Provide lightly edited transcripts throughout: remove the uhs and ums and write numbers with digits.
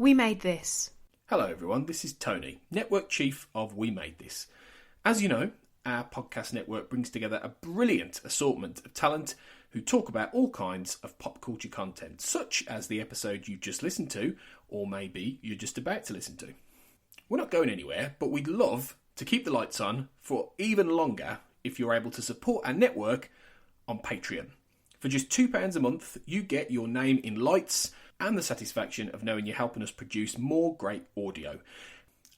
We Made This. Hello everyone, this is Tony, Network Chief of We Made This. As you know, our podcast network brings together a brilliant assortment of talent who talk about all kinds of pop culture content, such as the episode you've just listened to, or maybe you're just about to listen to. We're not going anywhere, but we'd love to keep the lights on for even longer if you're able to support our network on Patreon. For just £2 a month, you get your name in lights and the satisfaction of knowing you're helping us produce more great audio.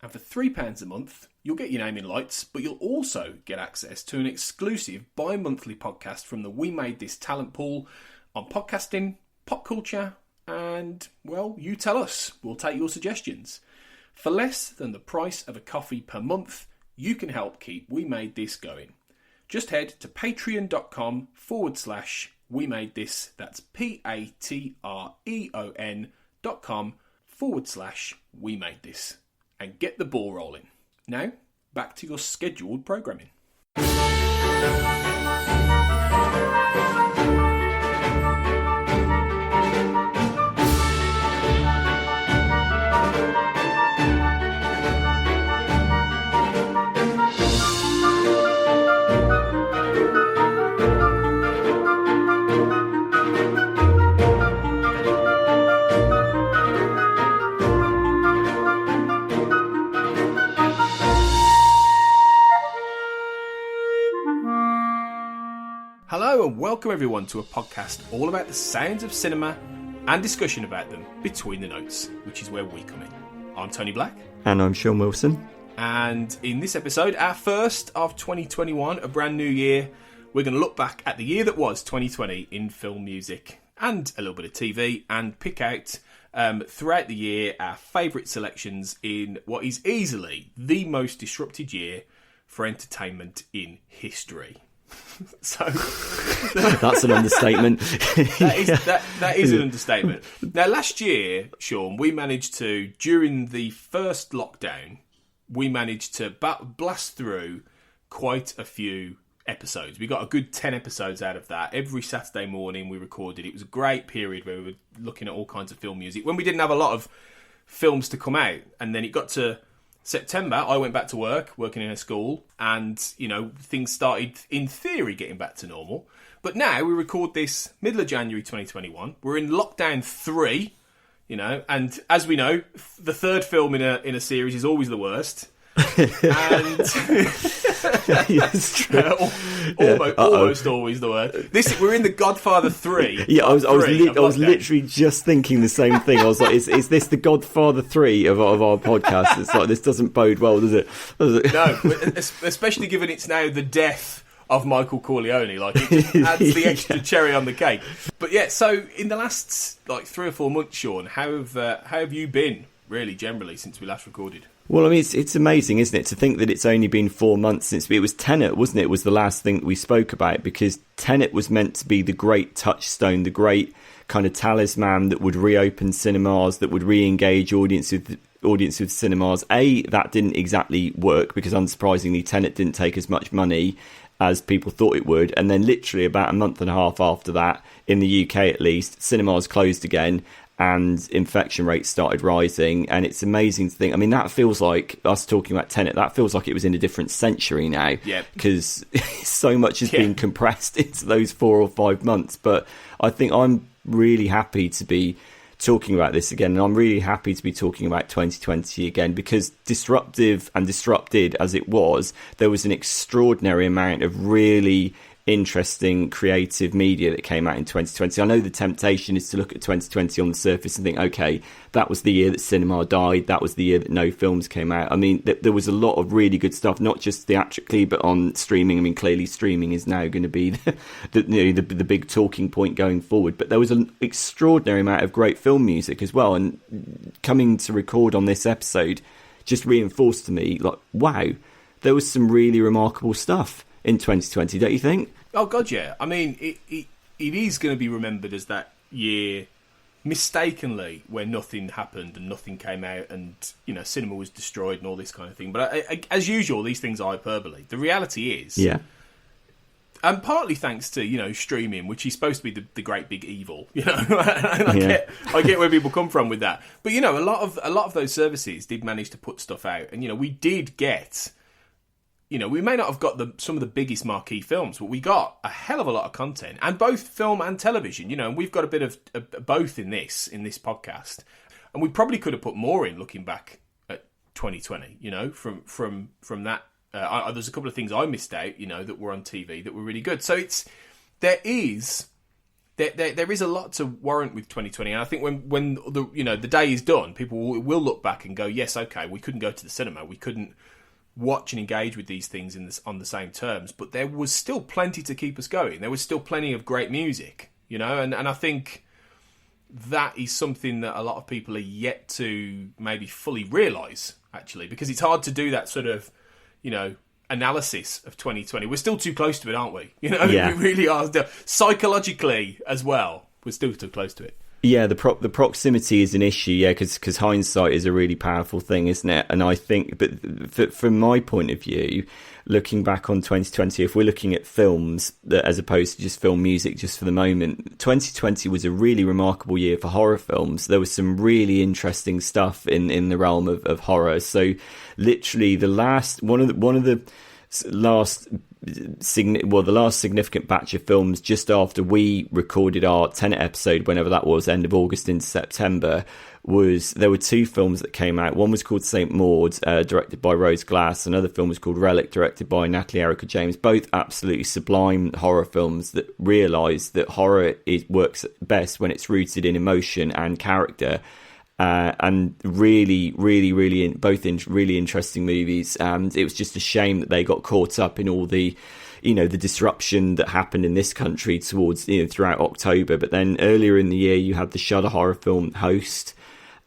And for £3 a month, you'll get your name in lights, but you'll also get access to an exclusive bi-monthly podcast from the We Made This talent pool on podcasting, pop culture, and, well, you tell us. We'll take your suggestions. For less than the price of a coffee per month, you can help keep We Made This going. Just head to patreon.com/We Made This. That's patreon.com/We Made This. And get the ball rolling. Now, back to your scheduled programming. Hello and welcome everyone to a podcast all about the sounds of cinema and discussion about them between the notes, which is where we come in. I'm Tony Black. And I'm Sean Wilson. And in this episode, our first of 2021, a brand new year, we're going to look back at the year that was 2020 in film music and a little bit of TV and pick out throughout the year our favourite selections in what is easily the most disrupted year for entertainment in history. So that's an understatement. that is an understatement. Now, last year, Sean, we managed to, during the first lockdown, we managed to blast through quite a few episodes. We got a good 10 episodes out of that. Every Saturday morning we recorded. It was a great period where we were looking at all kinds of film music when we didn't have a lot of films to come out. And then it got to September, I went back to work, working in a school, and, you know, things started, in theory, getting back to normal. But now, we record this middle of January 2021. We're in lockdown 3, you know, and as we know, the third film in a series is always the worst. And it's true. Almost always the worst. We're in the Godfather 3. Yeah, I was literally just thinking the same thing. I was like, is this the Godfather 3 of our podcast? It's like, this doesn't bode well, does it? No, especially given it's now the death of Michael Corleone. Like, it just adds the extra cherry on the cake. But yeah, so in the last 3 or 4 months, Sean, how have you been, really, generally, since we last recorded? Well, I mean, it's amazing, isn't it, to think that it's only been 4 months since it was Tenet, wasn't it? It was the last thing that we spoke about, because Tenet was meant to be the great touchstone, the great kind of talisman that would reopen cinemas, that would re-engage audience with cinemas. That didn't exactly work, because unsurprisingly, Tenet didn't take as much money as people thought it would. And then literally about a month and a half after that, in the UK at least, cinemas closed again, and infection rates started rising. And it's amazing to think, I mean, that feels like us talking about Tenet, that feels like it was in a different century now, because so much has been compressed into those 4 or 5 months. But I think I'm really happy to be talking about this again, and I'm really happy to be talking about 2020 again, because disruptive and disrupted as it was, there was an extraordinary amount of really interesting creative media that came out in 2020. I know the temptation is to look at 2020 on the surface and think, okay, that was the year that cinema died, that was the year that no films came out. I mean, there was a lot of really good stuff, not just theatrically but on streaming. I mean, clearly streaming is now going to be the big talking point going forward, but there was an extraordinary amount of great film music as well. And coming to record on this episode just reinforced to me, like, wow, there was some really remarkable stuff in 2020, don't you think? Oh God, yeah. I mean, it is going to be remembered as that year, mistakenly, where nothing happened and nothing came out, and, you know, cinema was destroyed and all this kind of thing. But as usual, these things are hyperbole. The reality is, And partly thanks to, streaming, which is supposed to be the great big evil, and I get where people come from with that. But, a lot of those services did manage to put stuff out. And, we did get, we may not have got some of the biggest marquee films, but we got a hell of a lot of content, and both film and television, and we've got a bit of both in this podcast. And we probably could have put more in looking back at 2020, from that. There's a couple of things I missed out, that were on TV that were really good. So there is a lot to warrant with 2020, and I think when the day is done, people will look back and go, yes, okay, we couldn't go to the cinema, we couldn't watch and engage with these things on the same terms, but there was still plenty to keep us going. There was still plenty of great music, and I think that is something that a lot of people are yet to maybe fully realise, actually, because it's hard to do that sort of analysis of 2020. We're still too close to it, aren't we? We really are. Psychologically as well, we're still too close to it. Yeah, the proximity is an issue, because hindsight is a really powerful thing, isn't it? And I think, but from my point of view, looking back on 2020, if we're looking at films as opposed to just film music just for the moment, 2020 was a really remarkable year for horror films. There was some really interesting stuff in the realm of horror. So literally the last significant batch of films just after we recorded our Tenet episode, whenever that was, end of August into September, there were two films that came out. One was called St. Maud, directed by Rose Glass. Another film was called Relic, directed by Natalie Erica James. Both absolutely sublime horror films that realise that horror works best when it's rooted in emotion and character. And really, really, really, both really interesting movies. And it was just a shame that they got caught up in all the, the disruption that happened in this country towards, throughout October. But then earlier in the year, you had the Shudder horror film Host,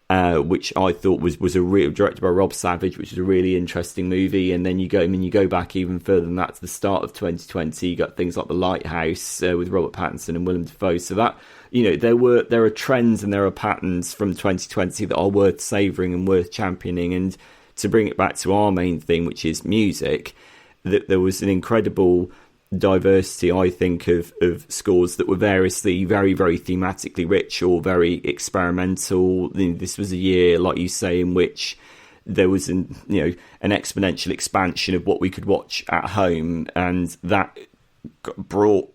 which I thought was a real, directed by Rob Savage, which is a really interesting movie. And then you go back even further than that to the start of 2020. You got things like The Lighthouse with Robert Pattinson and Willem Dafoe. So that, there are trends and there are patterns from 2020 that are worth savouring and worth championing. And to bring it back to our main thing, which is music, that there was an incredible diversity, I think, of scores that were variously very, very thematically rich or very experimental. This was a year, like you say, in which there was an exponential expansion of what we could watch at home, and that brought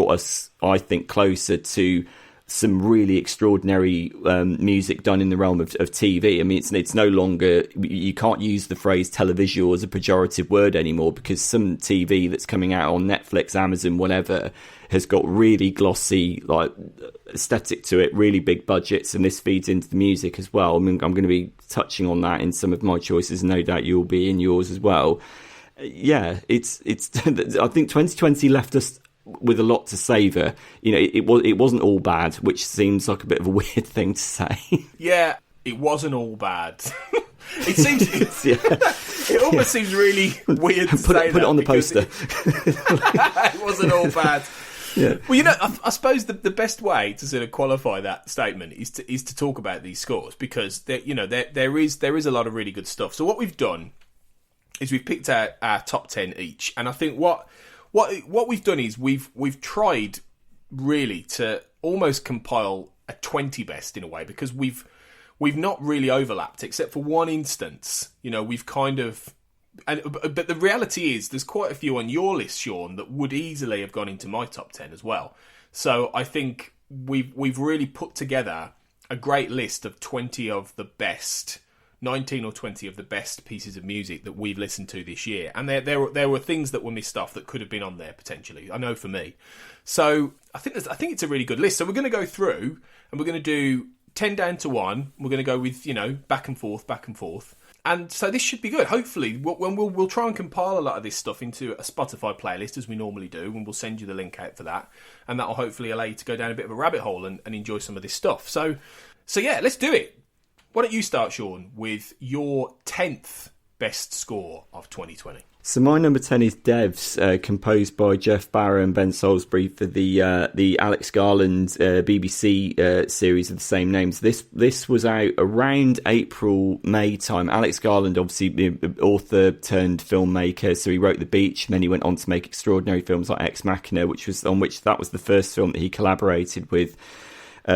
us, I think, closer to some really extraordinary music done in the realm of TV. I mean, it's no longer, you can't use the phrase televisual as a pejorative word anymore, because some TV that's coming out on Netflix, Amazon, whatever, has got really glossy aesthetic to it, really big budgets, and this feeds into the music as well. I mean, I'm going to be touching on that in some of my choices, and no doubt you'll be in yours as well. Yeah, it's I think 2020 left us with a lot to savour. It wasn't all bad, which seems like a bit of a weird thing to say. Yeah, it wasn't all bad. It seems it almost seems really weird to say that. Put it on the poster. It wasn't all bad. Yeah. Well, I suppose the best way to sort of qualify that statement is to talk about these scores, because there is a lot of really good stuff. So what we've done is we've picked out our top 10 each, and I think what we've done is we've tried really to almost compile a 20 best in a way, because we've not really overlapped except for one instance. We've kind of, but the reality is there's quite a few on your list, Sean, that would easily have gone into my top 10 as well. So I think we've really put together a great list of 20 of the best, 19 or 20 of the best pieces of music that we've listened to this year. And there were things that were missed off that could have been on there potentially, I know for me. So I think it's a really good list. So we're going to go through and we're going to do 10 down to 1. We're going to go with, back and forth. And so this should be good. Hopefully, we'll try and compile a lot of this stuff into a Spotify playlist, as we normally do, and we'll send you the link out for that. And that will hopefully allow you to go down a bit of a rabbit hole and enjoy some of this stuff. So yeah, let's do it. Why don't you start, Sean, with your 10th best score of 2020? So my number 10 is Devs, composed by Jeff Barrow and Ben Salisbury for the Alex Garland BBC series of the same names. This was out around April, May time. Alex Garland, obviously author turned filmmaker, so he wrote The Beach, and then he went on to make extraordinary films like Ex Machina, that was the first film that he collaborated with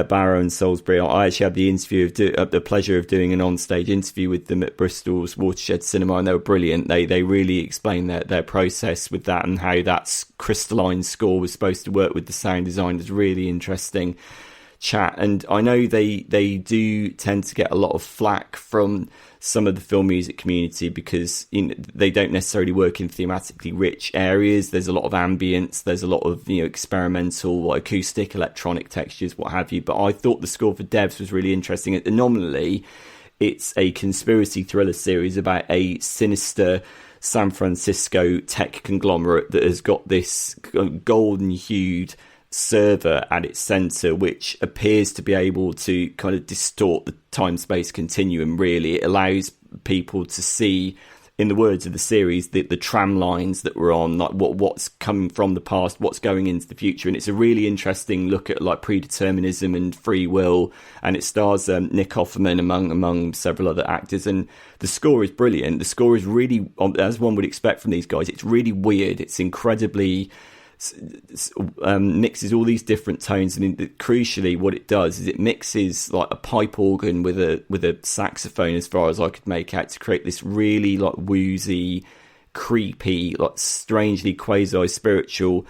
Barrow and Salisbury. I actually had the pleasure of doing an on-stage interview with them at Bristol's Watershed Cinema, and they were brilliant. They really explained their process with that and how that crystalline score was supposed to work with the sound design. It was really interesting chat, and I know they do tend to get a lot of flack from some of the film music community because they don't necessarily work in thematically rich areas. There's a lot of ambience, there's a lot of experimental acoustic electronic textures, what have you. But I thought the score for Devs was really interesting. Anomalily, it's a conspiracy thriller series about a sinister San Francisco tech conglomerate that has got this golden hued server at its center, which appears to be able to kind of distort the time-space continuum. Really, it allows people to see, in the words of the series, the tram lines that were on, like what's coming from the past, what's going into the future. And it's a really interesting look at like predeterminism and free will, and it stars Nick Offerman among several other actors, and the score is brilliant. The score is really, as one would expect from these guys, it's really weird, it's incredibly mixes all these different tones, and crucially what it does is it mixes like a pipe organ with a saxophone, as far as I could make out, to create this really like woozy, creepy, like strangely quasi-spiritual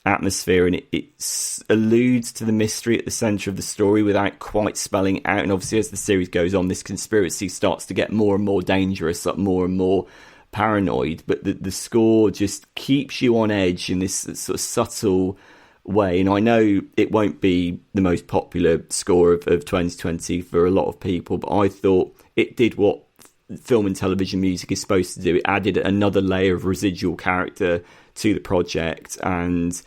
atmosphere, and it alludes to the mystery at the centre of the story without quite spelling it out. And obviously as the series goes on, this conspiracy starts to get more and more dangerous, like more and more paranoid, but the score just keeps you on edge in this sort of subtle way. And I know it won't be the most popular score of 2020 for a lot of people, but I thought it did what film and television music is supposed to do. It added another layer of residual character to the project, and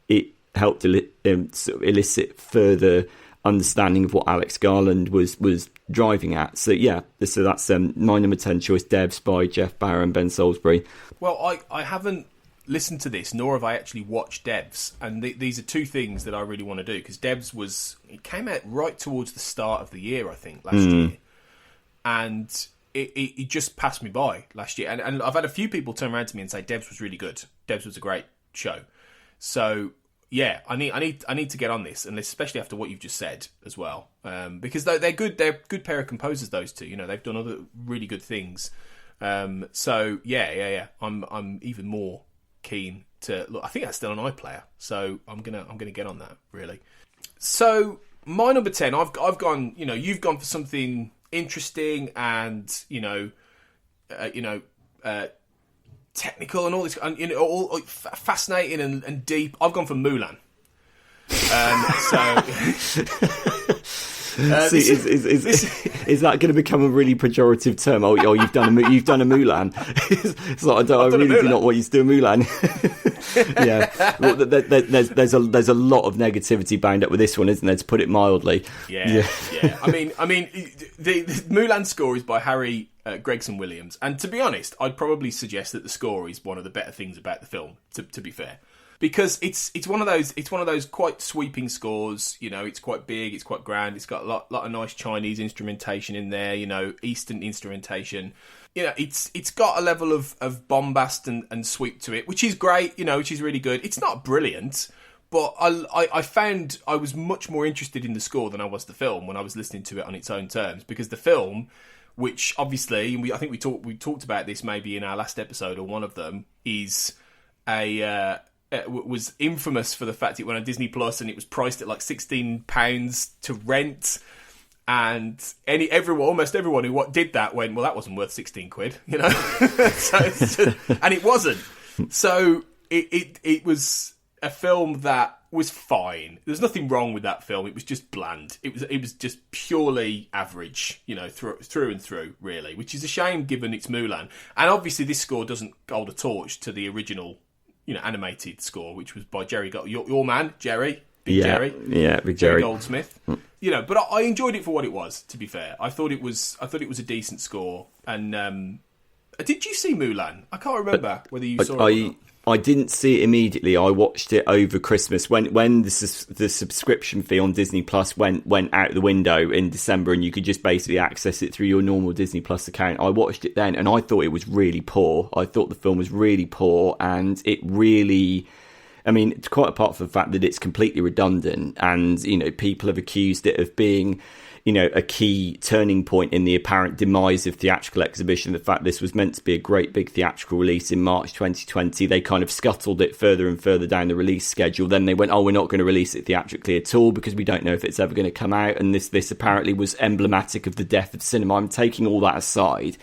it helped elicit further understanding of what Alex Garland was driving at. So that's my number 10 choice, Devs by Jeff Barrow and Ben Salisbury. Well, I haven't listened to this, nor have I actually watched Devs, and these are two things that I really want to do, because Devs it came out right towards the start of the year, I think, last year, and it just passed me by last year, and I've had a few people turn around to me and say Devs was really good, Devs was a great show. So yeah, I need to get on this, and especially after what you've just said as well, because they're good. They're a good pair of composers, those two. They've done other really good things. So yeah. I'm even more keen to look. I think that's still an iPlayer, so I'm gonna get on that, really. So my number 10, I've gone. You've gone for something interesting and technical and all this, and all fascinating and deep. I've gone for Mulan. Is that going to become a really pejorative term? Oh, you've done a Mulan. It's like I really do not want you to do a Mulan. Yeah, well, there's a lot of negativity bound up with this one, isn't there? To put it mildly. Yeah. I mean, the Mulan score is by Harry Gregson Williams, and to be honest, I'd probably suggest that the score is one of the better things about the film. To be fair. Because it's one of those quite sweeping scores. It's quite big, it's quite grand. It's got a lot of nice Chinese instrumentation in there. Eastern instrumentation. It's got a level of bombast and sweep to it, which is great. Which is really good. It's not brilliant, but I found I was much more interested in the score than I was the film when I was listening to it on its own terms. Because the film, which obviously I think we talked about this maybe in our last episode or one of them, is was infamous for the fact it went on Disney Plus and it was priced at like £16 to rent, and almost everyone who did that went, well, that wasn't worth 16 quid, so, and it wasn't. So it was a film that was fine. There's nothing wrong with that film. It was just bland. It was just purely average, through and through, really, which is a shame given it's Mulan. And obviously this score doesn't hold a torch to the original animated score, which was by Jerry your man, Jerry. Jerry. Yeah, Big Jerry Goldsmith. But I enjoyed it for what it was, to be fair. I thought it was a decent score, and Did you see Mulan? I can't remember whether you saw it or not. I didn't see it immediately. I watched it over Christmas when the subscription fee on Disney Plus went out the window in December, and you could just basically access it through your normal Disney Plus account. I watched it then, and I thought it was really poor. I thought the film was really poor, and it really, I mean, it's quite apart from the fact that it's completely redundant, and people have accused it of being, a key turning point in the apparent demise of theatrical exhibition. The fact this was meant to be a great big theatrical release in March 2020, they kind of scuttled it further and further down the release schedule. Then they went, we're not going to release it theatrically at all because we don't know if it's ever going to come out. And this apparently was emblematic of the death of cinema. I'm taking all that aside.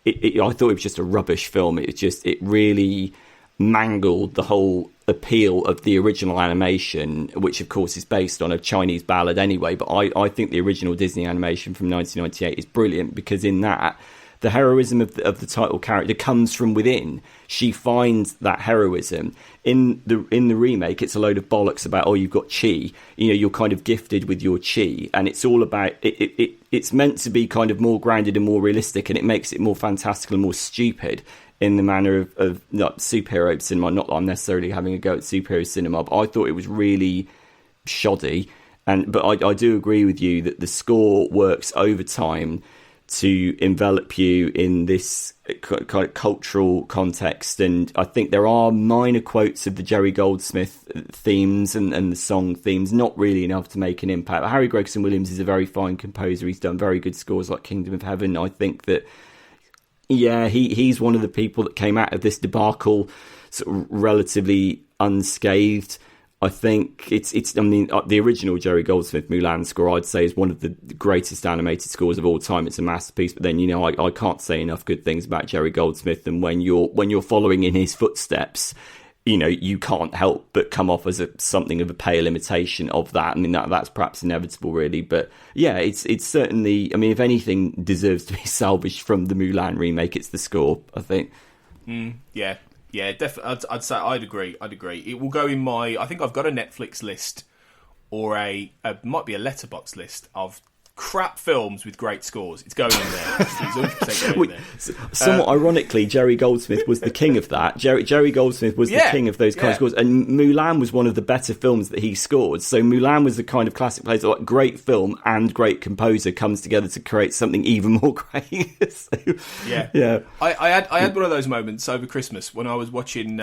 I thought it was just a rubbish film. It really mangled the whole appeal of the original animation, which of course is based on a Chinese ballad anyway, but I think the original Disney animation from 1998 is brilliant because in that the heroism of the title character comes from within. She finds that heroism. In the remake, it's a load of bollocks about, you've got chi, you're kind of gifted with your chi, and it's all about it's meant to be kind of more grounded and more realistic, and it makes it more fantastical and more stupid in the manner of not superhero cinema. Not that I'm necessarily having a go at superhero cinema, but I thought it was really shoddy. But I do agree with you that the score works overtime to envelop you in this kind of cultural context. And I think there are minor quotes of the Jerry Goldsmith themes and the song themes, not really enough to make an impact. But Harry Gregson Williams is a very fine composer. He's done very good scores like Kingdom of Heaven. I think that, yeah, he's one of the people that came out of this debacle sort of relatively unscathed. I think the original Jerry Goldsmith Mulan score, I'd say, is one of the greatest animated scores of all time. It's a masterpiece. But then, I can't say enough good things about Jerry Goldsmith. And when you're following in his footsteps, you can't help but come off as something of a pale imitation of that. I mean, that's perhaps inevitable, really. But yeah, it's certainly, I mean, if anything deserves to be salvaged from the Mulan remake, it's the score, I think. Yeah, definitely. I'd say I'd agree. It will go in my, I think I've got a Netflix list or might be a letterbox list of crap films with great scores. It's going in there. It's 100% going in there. Somewhat ironically, Jerry Goldsmith was the king of that. Jerry Goldsmith was the king of those kind of scores, and Mulan was one of the better films that he scored. So Mulan was the kind of classic place like great film and great composer comes together to create something even more great. So, yeah. I had one of those moments over Christmas when I was watching.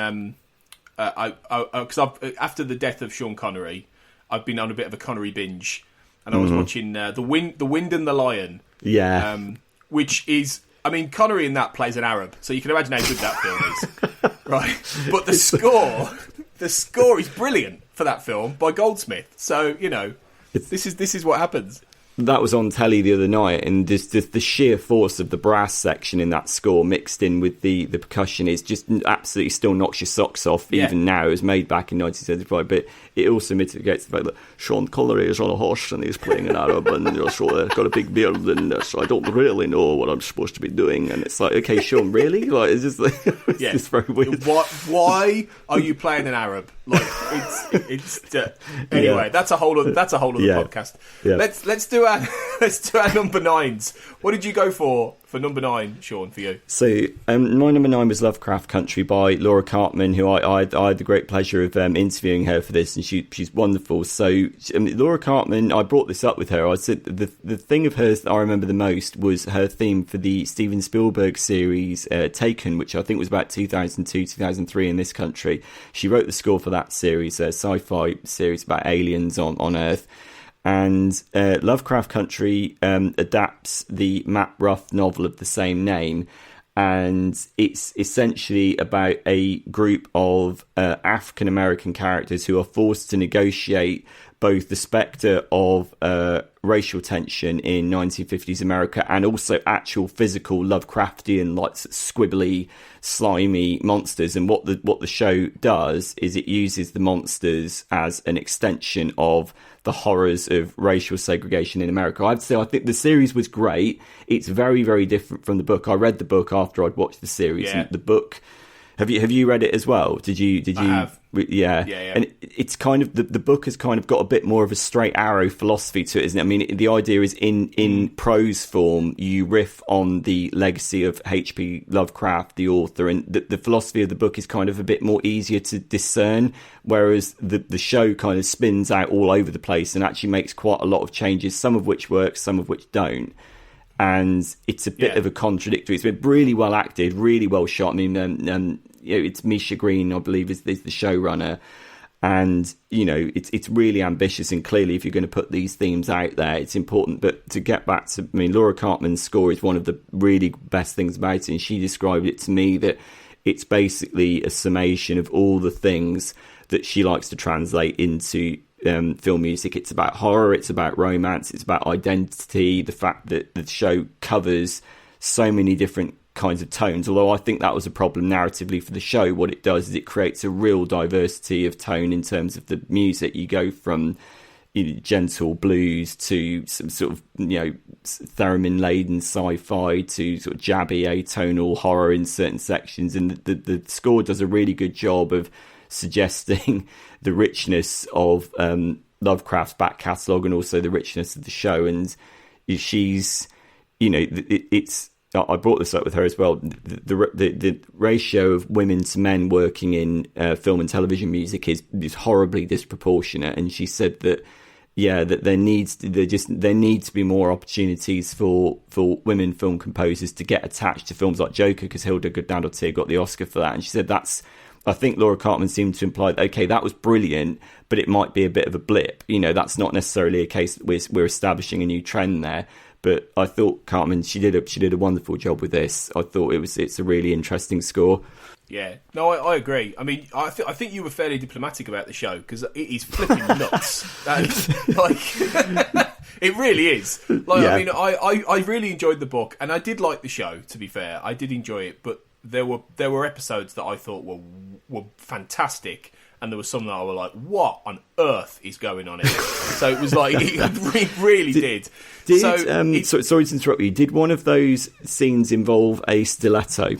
Because after the death of Sean Connery, I've been on a bit of a Connery binge. And I was watching The Wind and the Lion. Yeah. Which is, I mean, Connery in that plays an Arab, so you can imagine how good that film is. Right? But the score is brilliant for that film by Goldsmith. So, this is what happens. That was on telly the other night, and just the sheer force of the brass section in that score mixed in with the percussion is just absolutely still knocks your socks off, even now. It was made back in 1975, but it also mitigates the fact that Sean Connery is on a horse and he's playing an Arab, and so got a big beard, and so I don't really know what I'm supposed to be doing. And it's like, okay, Sean, really? Like, it's just like, it's just very weird. Why are you playing an Arab? Like, anyway, that's a whole other podcast. Yeah. Let's do our number nines. What did you go for number 9, Sean, for you? So my number 9 was Lovecraft Country by Laura Cartman, who I had the great pleasure of interviewing her for this, and she's wonderful. So Laura Cartman, I brought this up with her. I said the thing of hers that I remember the most was her theme for the Steven Spielberg series Taken, which I think was about 2002, 2003 in this country. She wrote the score for that series, a sci-fi series about aliens on Earth. And Lovecraft Country adapts the Matt Ruff novel of the same name, and it's essentially about a group of African-American characters who are forced to negotiate both the spectre of racial tension in 1950s America and also actual physical Lovecraftian, like squibbly, slimy monsters. And what the show does is it uses the monsters as an extension of the horrors of racial segregation in America. I think the series was great. It's very, very different from the book. I read the book after I'd watched the series. Yeah. And the book, Have you read it as well? Did you? I have. Yeah. And it's kind of the book has kind of got a bit more of a straight arrow philosophy to it, isn't it? I mean, the idea is in prose form, you riff on the legacy of H.P. Lovecraft, the author, and the philosophy of the book is kind of a bit more easier to discern, whereas the show kind of spins out all over the place and actually makes quite a lot of changes, some of which work, some of which don't. And it's a bit of a contradictory. It's been really well acted, really well shot. I mean, it's Misha Green, I believe, is the showrunner, and it's really ambitious. And clearly, if you're going to put these themes out there, it's important. But to get back to, I mean, Laura Cartman's score is one of the really best things about it, and she described it to me that it's basically a summation of all the things that she likes to translate into film music. It's about horror, it's about romance, it's about identity, the fact that the show covers so many different kinds of tones. Although I think that was a problem narratively for the show, what it does is it creates a real diversity of tone in terms of the music. You go from gentle blues to some sort of theremin laden sci-fi to sort of jabby atonal horror in certain sections, and the score does a really good job of suggesting the richness of Lovecraft's back catalogue and also the richness of the show. And she's, it's, I brought this up with her as well, the ratio of women to men working in film and television music is horribly disproportionate. And she said that that there needs to be more opportunities for women film composers to get attached to films like Joker, because Hilda Godinaudier got the Oscar for that. And she said I think Laura Cartman seemed to imply that, okay, that was brilliant, but it might be a bit of a blip. That's not necessarily a case that we're establishing a new trend there. But I thought Cartman, she did a wonderful job with this. I thought it's a really interesting score. Yeah, no, I agree. I mean, I think you were fairly diplomatic about the show, because it is flipping nuts. It really is. I mean, I really enjoyed the book, and I did like the show. To be fair, I did enjoy it, but there were episodes that I thought were fantastic, and there was some that I was like, what on earth is going on here? So it was like, it really did. Sorry to interrupt you. Did one of those scenes involve a stiletto?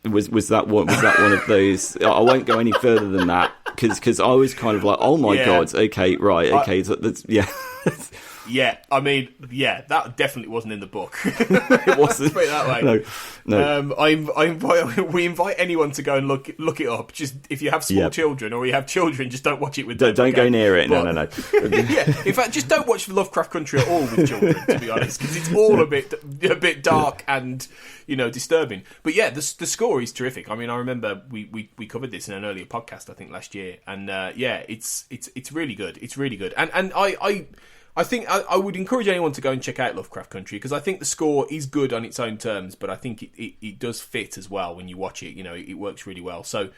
Was that one of those? I won't go any further than that, because I was kind of like, oh my god, okay, right, okay, that's. Yeah, I mean, that definitely wasn't in the book. It wasn't. Put it that way. No. We invite anyone to go and look it up. Just if you have small children or you have children, just don't watch it with them. Don't go near it. No. In fact, just don't watch Lovecraft Country at all with children, to be honest, because it's all a bit dark and disturbing. But yeah, the score is terrific. I mean, I remember we covered this in an earlier podcast, I think last year, and it's really good. It's really good, and I think I would encourage anyone to go and check out Lovecraft Country, because I think the score is good on its own terms, but I think it does fit as well when you watch it. It works really well. So,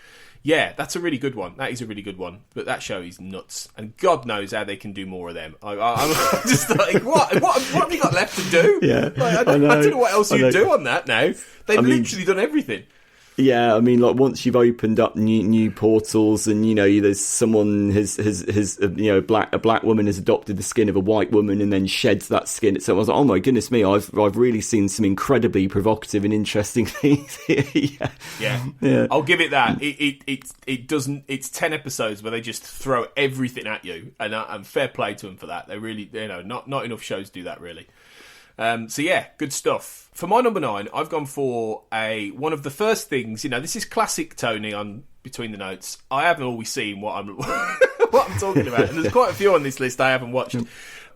yeah, that's a really good one. That is a really good one. But that show is nuts, and God knows how they can do more of them. I'm just like, what have you got left to do? Yeah, I don't know what else you do on that now. They've literally done everything. Yeah, I mean, like once you've opened up new portals, and there's someone has a black woman has adopted the skin of a white woman and then sheds that skin. So I was like, oh my goodness me, I've really seen some incredibly provocative and interesting things here. Yeah. I'll give it that. It doesn't. It's 10 episodes where they just throw everything at you, and fair play to them for that. They really, not enough shows do that really. So yeah, good stuff. For my number 9, I've gone for one of the first things. This is classic Tony on Between the Notes. I haven't always seen what I'm talking about, and there's quite a few on this list I haven't watched.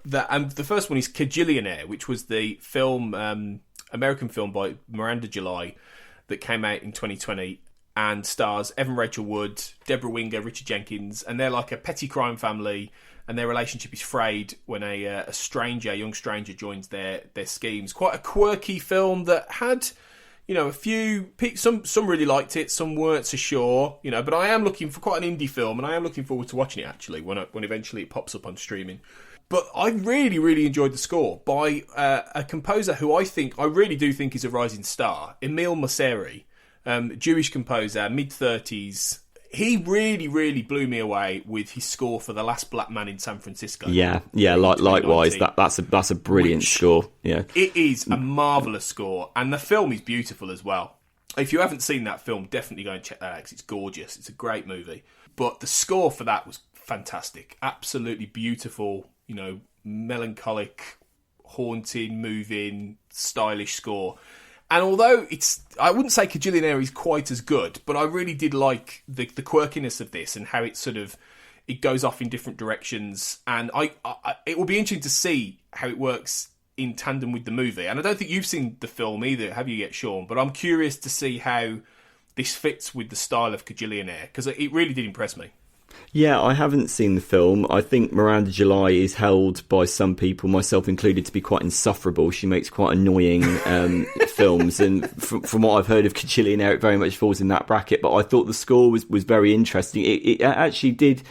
The first one is Kajillionaire, which was the film, American film by Miranda July that came out in 2020 and stars Evan Rachel Wood, Deborah Winger, Richard Jenkins, and they're like a petty crime family. And their relationship is frayed when a young stranger joins their schemes. Quite a quirky film that had, a few some really liked it, some weren't so sure, But I am looking for quite an indie film, and I am looking forward to watching it actually when eventually it pops up on streaming. But I really, really enjoyed the score by a composer who I really do think is a rising star, Emile Mosseri, Jewish composer, mid-30s. He really, really blew me away with his score for The Last Black Man in San Francisco. Yeah, likewise. That's a brilliant score. Yeah, it is a marvellous score, and the film is beautiful as well. If you haven't seen that film, definitely go and check that out, because it's gorgeous. It's a great movie. But the score for that was fantastic. Absolutely beautiful, melancholic, haunting, moving, stylish score. And although I wouldn't say Kajillionaire is quite as good, but I really did like the quirkiness of this and how it goes off in different directions. And it will be interesting to see how it works in tandem with the movie. And I don't think you've seen the film either, have you yet, Sean? But I'm curious to see how this fits with the style of Kajillionaire, because it really did impress me. Yeah, I haven't seen the film. I think Miranda July is held by some people, myself included, to be quite insufferable. She makes quite annoying films, and from what I've heard of Kajillionaire, it very much falls in that bracket. But I thought the score was very interesting. It actually did,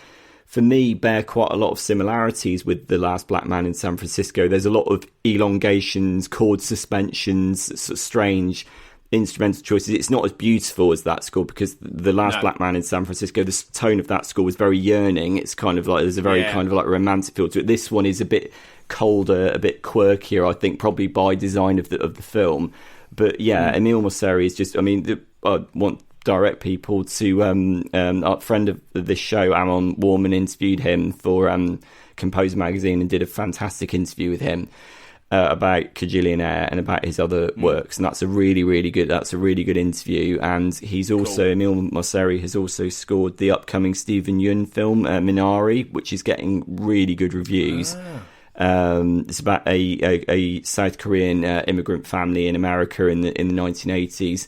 for me, bear quite a lot of similarities with The Last Black Man in San Francisco. There's a lot of elongations, chord suspensions, sort of strange instrumental choices. It's not as beautiful as that score, because The Last Black Man in San Francisco, the tone of that score was very yearning. It's kind of like, there's a very kind of like romantic feel to it. This one is a bit colder, a bit quirkier, I think, probably by design of the film. But yeah, Emile Mosseri is just, I want direct people to a friend of this show, Amon Warman, interviewed him for Composer magazine and did a fantastic interview with him about Kajillionaire and about his other works, and that's a really good interview. And he's also cool. Emile Mosseri has also scored the upcoming Steven Yeun film Minari, which is getting really good reviews. It's about a South Korean immigrant family in America in the 1980s.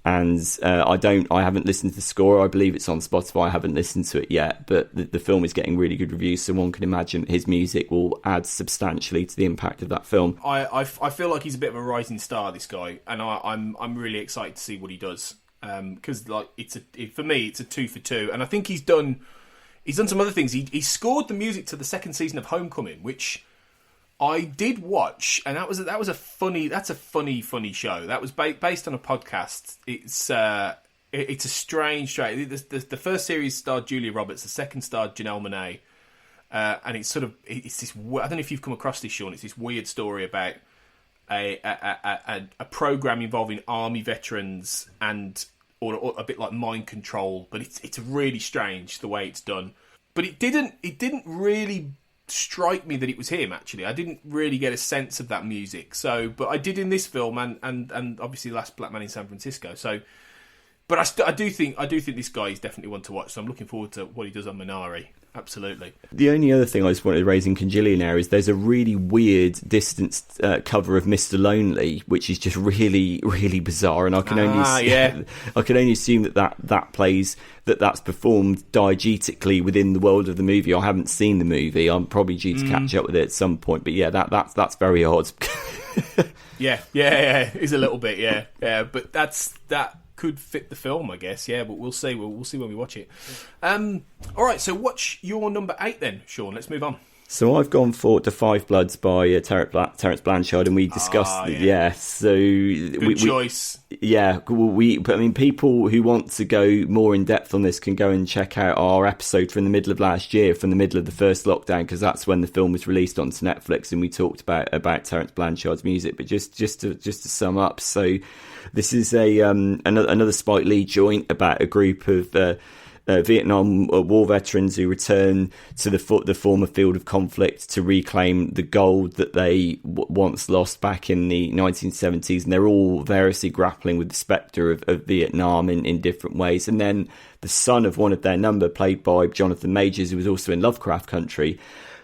And I haven't listened to the score. I believe it's on Spotify. I haven't listened to it yet, but the film is getting really good reviews, so one can imagine his music will add substantially to the impact of that film. I feel like he's a bit of a rising star, this guy, and I'm really excited to see what he does, because for me it's a 2 for 2, and I think he's done some other things. He scored the music to the second season of Homecoming, which I did watch, and that's a funny show. That was based on a podcast. It's a strange. The first series starred Julia Roberts. The second starred Janelle Monáe, and it's this. I don't know if you've come across this, Sean. It's this weird story about a program involving army veterans or a bit like mind control, but it's really strange the way it's done. But it didn't really strike me that it was him. Actually, I didn't really get a sense of that music. But I did in this film, and obviously Last Black Man in San Francisco. But I do think this guy is definitely one to watch. So I'm looking forward to what he does on Minari. Absolutely. The only other thing I just wanted to raise in Kajillionaire is there's a really weird distanced cover of Mr. Lonely, which is just really, really bizarre, and I can only assume that's performed diegetically within the world of the movie. I haven't seen the movie. I'm probably due to catch up with it at some point. But yeah, that's very odd. yeah, it's a little bit, yeah. But that could fit the film, I guess. Yeah, but we'll see. We'll see when we watch it. All right. So, what's your number 8 then, Sean? Let's move on. So I've gone for The Five Bloods by Terence Blanchard, and we discussed. Good choice. People who want to go more in depth on this can go and check out our episode from the middle of last year, from the middle of the first lockdown, because that's when the film was released onto Netflix, and we talked about Terence Blanchard's music. But just to sum up, so this is another Spike Lee joint about a group of Vietnam War veterans who return to the former field of conflict to reclaim the gold that they once lost back in the 1970s, and they're all variously grappling with the spectre of Vietnam in different ways. And then the son of one of their number, played by Jonathan Majors, who was also in Lovecraft Country,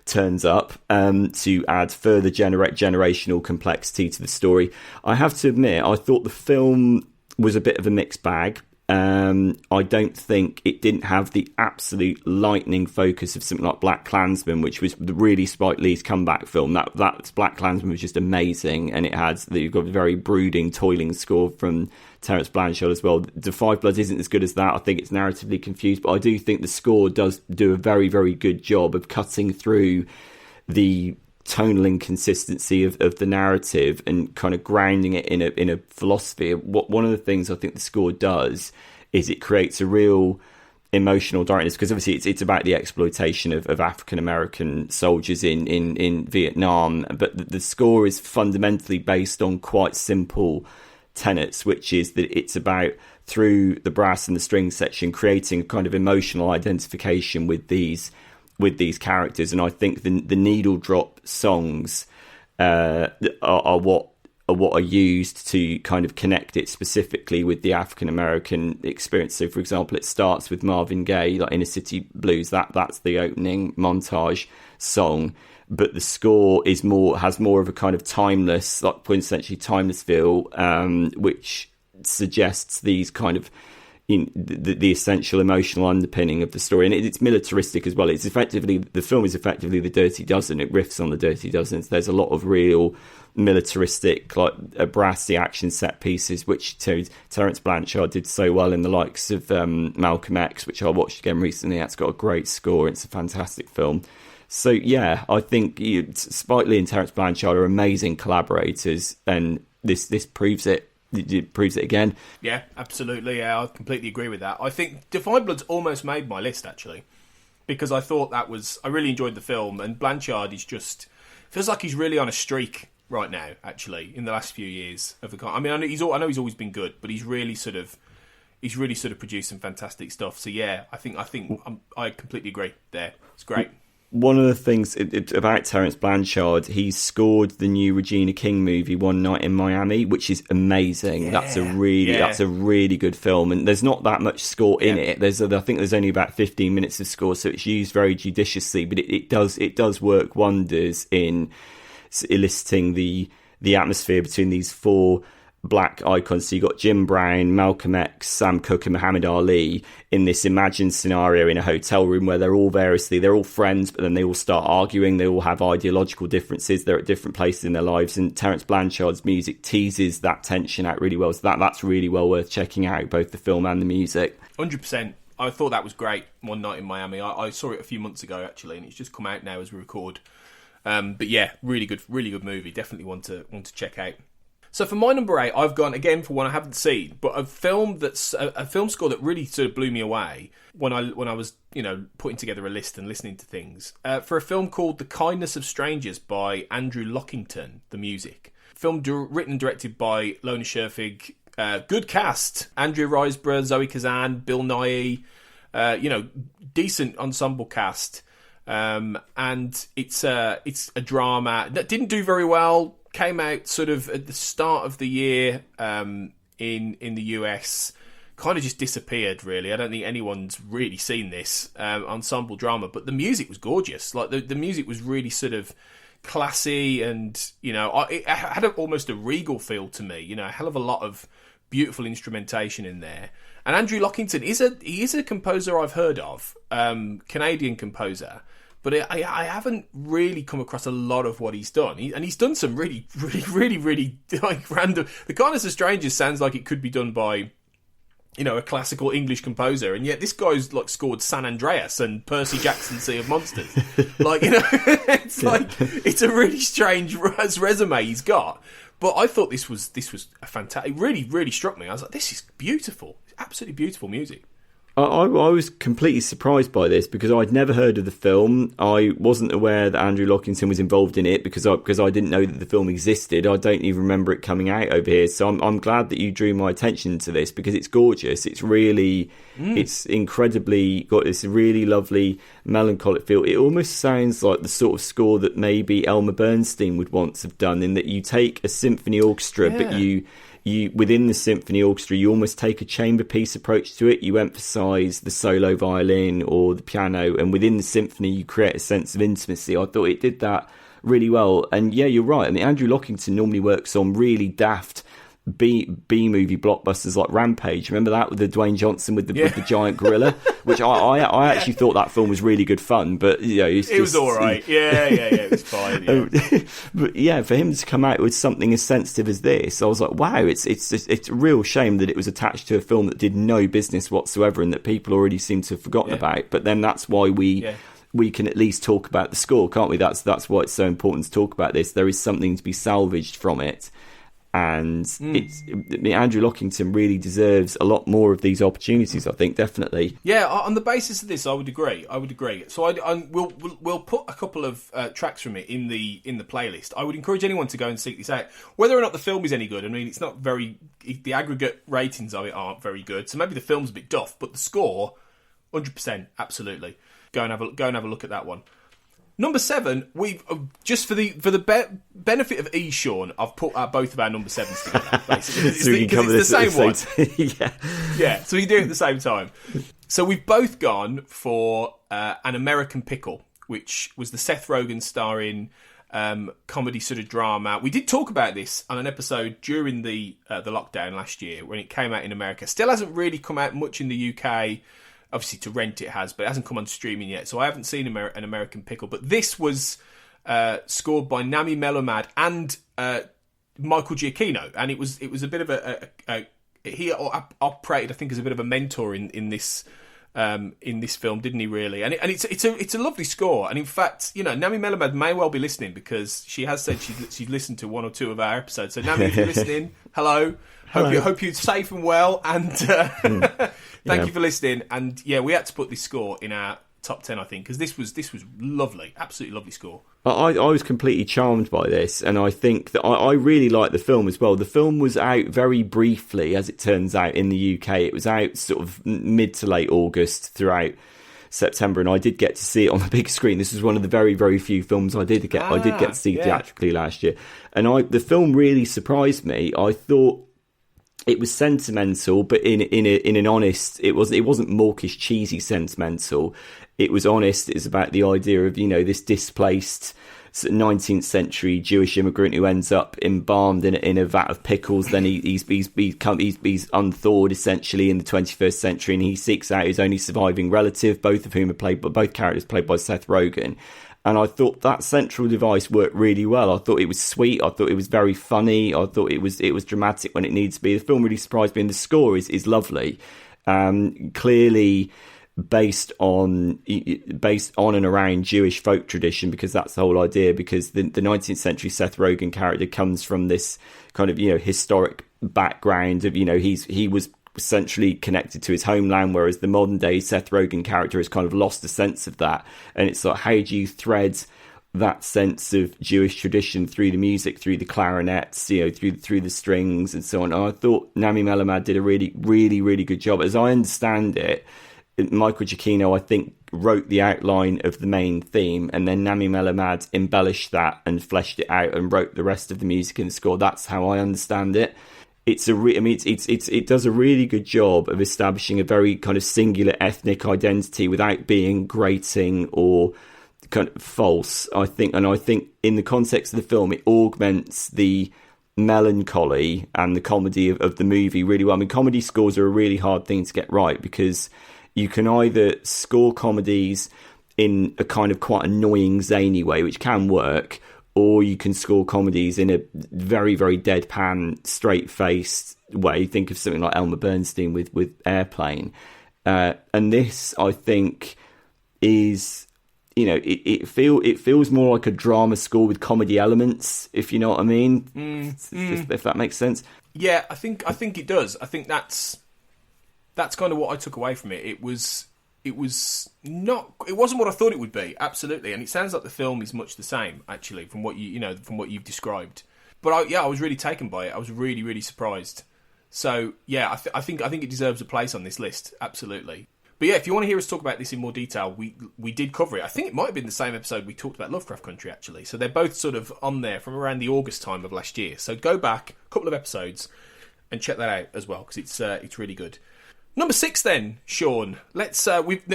turns up to add further generational complexity to the story. I have to admit, I thought the film was a bit of a mixed bag. I don't think it didn't have the absolute lightning focus of something like Black Klansman, which was really Spike Lee's comeback film. That Black Klansman was just amazing, and you've got a very brooding, toiling score from Terence Blanchard as well. The Five Bloods isn't as good as that. I think it's narratively confused, but I do think the score does do a very, very good job of cutting through the tonal inconsistency of the narrative and kind of grounding it in a philosophy. One of the things I think the score does is it creates a real emotional directness, because obviously it's about the exploitation of African American soldiers in Vietnam, but the score is fundamentally based on quite simple tenets, which is that it's about, through the brass and the string section, creating a kind of emotional identification with these characters. And I think the needle drop songs are what are used to kind of connect it specifically with the African American experience. So, for example, it starts with Marvin Gaye, like Inner City Blues. That's the opening montage song, but the score has more of a kind of timeless, like quintessentially timeless feel, which suggests these kind of the essential emotional underpinning of the story. And it's militaristic as well. The film is effectively the Dirty Dozen. It riffs on the Dirty Dozen. There's a lot of real militaristic, like brassy action set pieces, which Terence Blanchard did so well in the likes of Malcolm X, which I watched again recently. That's got a great score. It's a fantastic film. So yeah, I think Spike Lee and Terence Blanchard are amazing collaborators, and this proves it. It proves it again. Yeah, absolutely. Yeah, I completely agree with that. I think Define Blood's almost made my list, actually, because I thought I really enjoyed the film, and Blanchard feels like he's really on a streak right now, actually, in the last few years of the. I mean, I know he's always been good, but he's really sort of produced some fantastic stuff. So yeah, I completely agree there. It's great. One of the things about Terence Blanchard, he's scored the new Regina King movie, One Night in Miami, which is amazing. Yeah, that's a really good film, and there's not that much score in it. I think there's only about 15 minutes of score, so it's used very judiciously, but it does work wonders in eliciting the atmosphere between these four black icons. So you got Jim Brown, Malcolm X, Sam Cooke and Muhammad Ali in this imagined scenario in a hotel room where they're all friends, but then they all start arguing. They all have ideological differences. They're at different places in their lives, and Terence Blanchard's music teases that tension out really well. So that's really well worth checking out, both the film and the music. 100%. I thought that was great. One Night in Miami. I saw it a few months ago, actually, and it's just come out now as we record. But yeah, really good movie. Definitely want to check out. So for my number 8, I've gone again for one I haven't seen, but a film score that really sort of blew me away when I was putting together a list and listening to things, for a film called The Kindness of Strangers by Andrew Lockington. The music, film written and directed by Lona Scherfig. Good cast: Andrea Riseborough, Zoe Kazan, Bill Nighy. Decent ensemble cast. And it's a drama that didn't do very well. Came out sort of at the start of the year in the US, kind of just disappeared, really. I don't think anyone's really seen this ensemble drama, but the music was gorgeous. Like the music was really sort of classy, and it had almost a regal feel to me. A hell of a lot of beautiful instrumentation in there. And Andrew Lockington is a composer I've heard of, Canadian composer. But I haven't really come across a lot of what he's done. He's done some really like random. The Kindness of Strangers sounds like it could be done by, a classical English composer, and yet this guy's like scored San Andreas and Percy Jackson's Sea of Monsters. It's a really strange resume he's got. But I thought this was a fantastic. It really struck me. I was like, this is beautiful. It's absolutely beautiful music. I was completely surprised by this because I'd never heard of the film. I wasn't aware that Andrew Lockington was involved in it because I didn't know that the film existed. I don't even remember it coming out over here. So I'm glad that you drew my attention to this because it's gorgeous. It's really, it's incredibly got this really lovely melancholic feel. It almost sounds like the sort of score that maybe Elmer Bernstein would once have done, in that you take a symphony orchestra, but you within the symphony orchestra, you almost take a chamber piece approach to it. You emphasise the solo violin or the piano, and within the symphony, you create a sense of intimacy. I thought it did that really well. And yeah, you're right. I mean, Andrew Lockington normally works on really daft B-movie blockbusters like Rampage. Remember that with the Dwayne Johnson with the giant gorilla, which I actually thought that film was really good fun. But it was all right. Yeah, it was fine. Yeah. But yeah, for him to come out with something as sensitive as this, I was like, wow, it's a real shame that it was attached to a film that did no business whatsoever and that people already seem to have forgotten about. But then that's why we can at least talk about the score, can't we? That's why it's so important to talk about this. There is something to be salvaged from it. And Andrew Lockington really deserves a lot more of these opportunities, I think, definitely. Yeah, on the basis of this, I would agree. So we'll put a couple of tracks from it in the playlist. I would encourage anyone to go and seek this out. Whether or not the film is any good, I mean, it's not very... The aggregate ratings of it aren't very good, so maybe the film's a bit duff, but the score, 100%, absolutely. Go and have a look at that one. Number 7, we've just for the benefit of Sean, I've put both of our number 7s together. Basically, so we can cover it's the same one. yeah. So we can do it at the same time. So we've both gone for An American Pickle, which was the Seth Rogen starring comedy sort of drama. We did talk about this on an episode during the lockdown last year when it came out in America. Still hasn't really come out much in the UK. Obviously, to rent it has, but it hasn't come on streaming yet, so I haven't seen An American Pickle. But this was scored by Nami Melomad and Michael Giacchino, and it was a bit of he operated, I think, as a bit of a mentor in this film, didn't he? Really, and it's a lovely score. And in fact, Nami Melomad may well be listening because she has said she's listened to one or two of our episodes. So Nami, if you're listening, hello. Hope you're safe and well, and thank you for listening. And yeah, we had to put this score in our top 10, I think, because this was lovely, absolutely lovely score. I was completely charmed by this, and I think that I really like the film as well. The film was out very briefly, as it turns out, in the UK. It was out sort of mid to late August throughout September, and I did get to see it on the big screen. This was one of the very, very few films I did get to see theatrically last year, and the film really surprised me. I thought it was sentimental, but in an honest. It wasn't mawkish, cheesy sentimental. It was honest. It's about the idea of this displaced 19th century Jewish immigrant who ends up embalmed in a vat of pickles. Then he's unthawed essentially in the 21st century, and he seeks out his only surviving relative. Both characters played by Seth Rogen. And I thought that central device worked really well. I thought it was sweet. I thought it was very funny. I thought it was dramatic when it needs to be. The film really surprised me, and the score is lovely. Clearly based on and around Jewish folk tradition, because that's the whole idea. Because the 19th century Seth Rogen character comes from this kind of historic background of he was essentially connected to his homeland, whereas the modern day Seth Rogen character has kind of lost a sense of that. And it's like, how do you thread that sense of Jewish tradition through the music, through the clarinets, through the strings and so on? And I thought Nami Melomad did a really, really, really good job. As I understand it, Michael Giacchino, I think, wrote the outline of the main theme, and then Nami Melomad embellished that and fleshed it out and wrote the rest of the music and the score. That's how I understand it. It does a really good job of establishing a very kind of singular ethnic identity without being grating or kind of false, I think. And I think in the context of the film, it augments the melancholy and the comedy of the movie really well. I mean, comedy scores are a really hard thing to get right, because you can either score comedies in a kind of quite annoying, zany way, which can work, or you can score comedies in a very, very deadpan, straight-faced way. Think of something like Elmer Bernstein with Airplane. And this, I think, is, it feels more like a drama score with comedy elements, if you know what I mean. If that makes sense. Yeah, I think it does. I think that's kind of what I took away from it. It wasn't what I thought it would be, absolutely, and it sounds like the film is much the same, actually, from what you've described. But I was really taken by it. I was really, really surprised. So yeah, I think it deserves a place on this list, absolutely. But yeah, if you want to hear us talk about this in more detail, we did cover it. I think it might have been the same episode we talked about Lovecraft Country, actually. So they're both sort of on there from around the August time of last year. So go back a couple of episodes and check that out as well, because it's really good. Number 6 then, Sean. Let's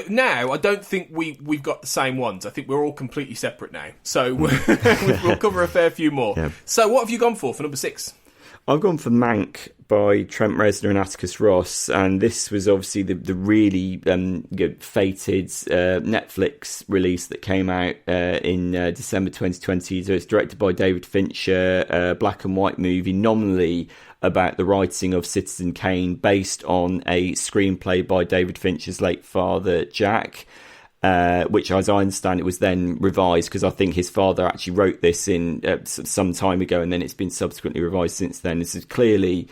now I don't think we've got the same ones. I think we're all completely separate now. So we'll cover a fair few more. Yeah. So what have you gone for number 6? I've gone for Mank by Trent Reznor and Atticus Ross, and this was obviously the really fated Netflix release that came out in December 2020. So it's directed by David Fincher, a black and white movie, nominally about the writing of Citizen Kane, based on a screenplay by David Fincher's late father, Jack. which, as I understand, it was then revised because I think his father actually wrote this in some time ago, and then it's been subsequently revised since then. This is clearly,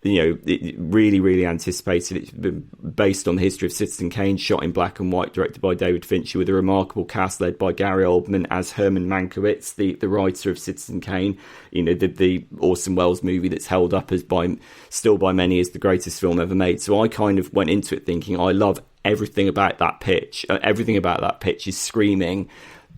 it really, really anticipated. It's been based on the history of Citizen Kane, shot in black and white, directed by David Fincher, with a remarkable cast led by Gary Oldman as Herman Mankiewicz, the writer of Citizen Kane. The Orson Welles movie that's held up as still by many as the greatest film ever made. So I kind of went into it thinking, I love everything about that pitch. Everything about that pitch is screaming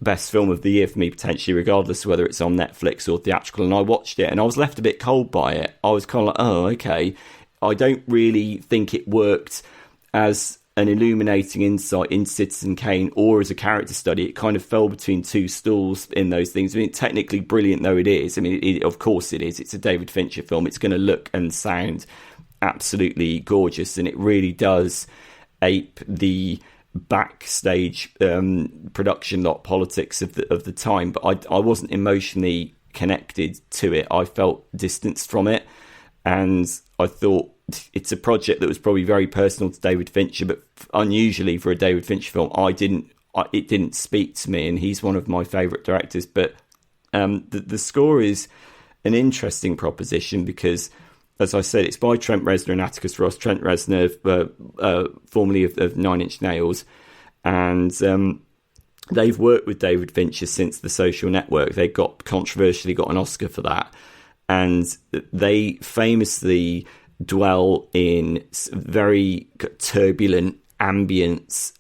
best film of the year for me, potentially, regardless of whether it's on Netflix or theatrical. And I watched it and I was left a bit cold by it. I was kind of like, oh, okay. I don't really think it worked as an illuminating insight in Citizen Kane or as a character study. It kind of fell between two stools in those things. I mean, technically brilliant though it is. I mean, of course it is. It's a David Fincher film. It's going to look and sound absolutely gorgeous, and it really does ape the backstage production lot politics of the time. But I wasn't emotionally connected to it. I felt distanced from it, and I thought it's a project that was probably very personal to David Fincher, but unusually for a David Fincher film, it didn't speak to me, and he's one of my favourite directors. But the score is an interesting proposition because, as I said, it's by Trent Reznor and Atticus Ross. Trent Reznor, formerly of Nine Inch Nails, and they've worked with David Fincher since The Social Network. They controversially got an Oscar for that, and they famously dwell in very turbulent ambience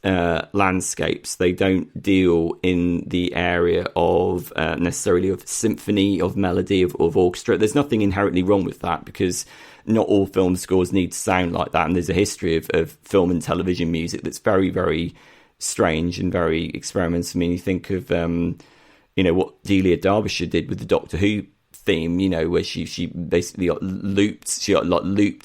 landscapes. They don't deal in the area of necessarily of symphony, of melody, of orchestra. There's nothing inherently wrong with that, because not all film scores need to sound like that, and there's a history of film and television music that's very, very strange and very experimental. I mean, you think of what Delia Derbyshire did with the Doctor Who theme, where she basically looped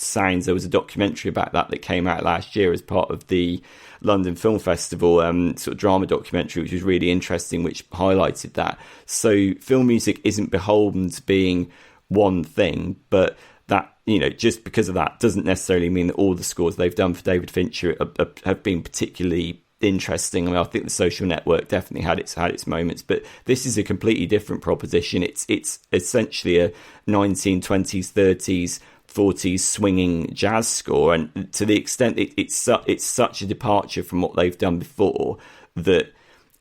sounds. There was a documentary about that came out last year as part of the London Film Festival sort of drama documentary, which was really interesting, which highlighted that. So film music isn't beholden to being one thing, but that, just because of that doesn't necessarily mean that all the scores they've done for David Fincher have been particularly interesting. I mean, I think The Social Network definitely had its moments, but this is a completely different proposition. It's essentially a 1920s, 30s, 40s swinging jazz score, and to the extent it's such a departure from what they've done before that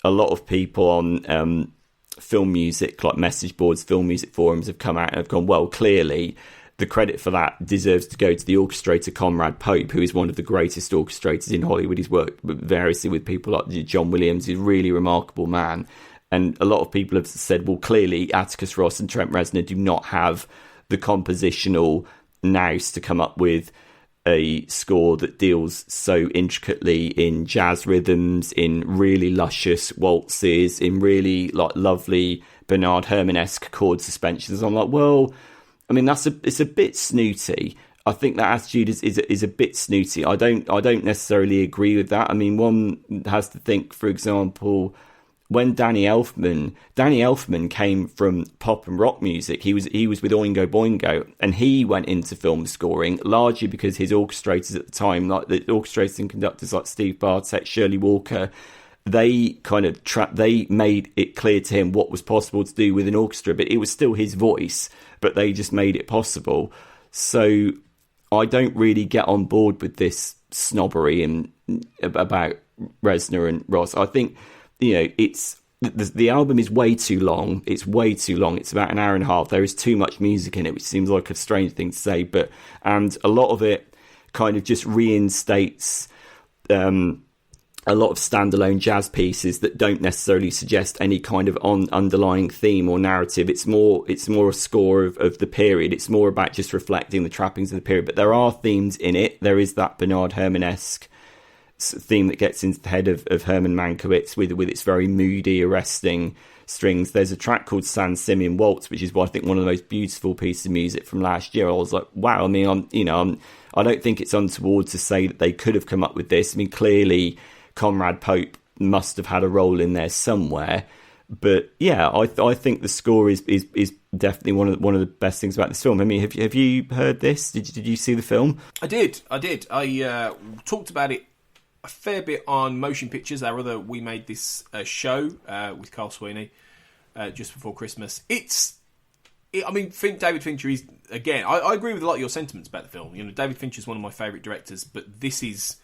a lot of people on film music, like message boards, film music forums, have come out and have gone, well, clearly the credit for that deserves to go to the orchestrator Conrad Pope, who is one of the greatest orchestrators in Hollywood. He's worked variously with people like John Williams. He's a really remarkable man. And a lot of people have said, well, clearly Atticus Ross and Trent Reznor do not have the compositional nous to come up with a score that deals so intricately in jazz rhythms, in really luscious waltzes, in really lovely Bernard Herrmann-esque chord suspensions. I'm like, well, I mean, it's a bit snooty. I think that attitude is a bit snooty. I don't necessarily agree with that. I mean, one has to think, for example, when Danny Elfman came from pop and rock music. He was with Oingo Boingo, and he went into film scoring largely because his orchestrators at the time, like the orchestrators and conductors like Steve Bartek, Shirley Walker, they kind of they made it clear to him what was possible to do with an orchestra, but it was still his voice, but they just made it possible. So I don't really get on board with this snobbery about Reznor and Ross. I think, it's the album is way too long. It's way too long. It's about an hour and a half. There is too much music in it, which seems like a strange thing to say, and a lot of it kind of just reinstates a lot of standalone jazz pieces that don't necessarily suggest any kind of underlying theme or narrative. It's more a score of the period. It's more about just reflecting the trappings of the period. But there are themes in it. There is that Bernard Herrmann-esque theme that gets into the head of Herman Mankiewicz with its very moody, arresting strings. There's a track called San Simeon Waltz, which is I think one of the most beautiful pieces of music from last year. I was like, wow. I mean, I don't think it's untoward to say that they could have come up with this. I mean, clearly Conrad Pope must have had a role in there somewhere, but yeah, I think the score is definitely one of the best things about this film. I mean, have you heard this? Did you see the film? I did. I talked about it a fair bit on motion pictures. Our other We Made This show with Carl Sweeney just before Christmas. David Fincher is, again, I agree with a lot of your sentiments about the film. You know, David Fincher is one of my favourite directors, but this is,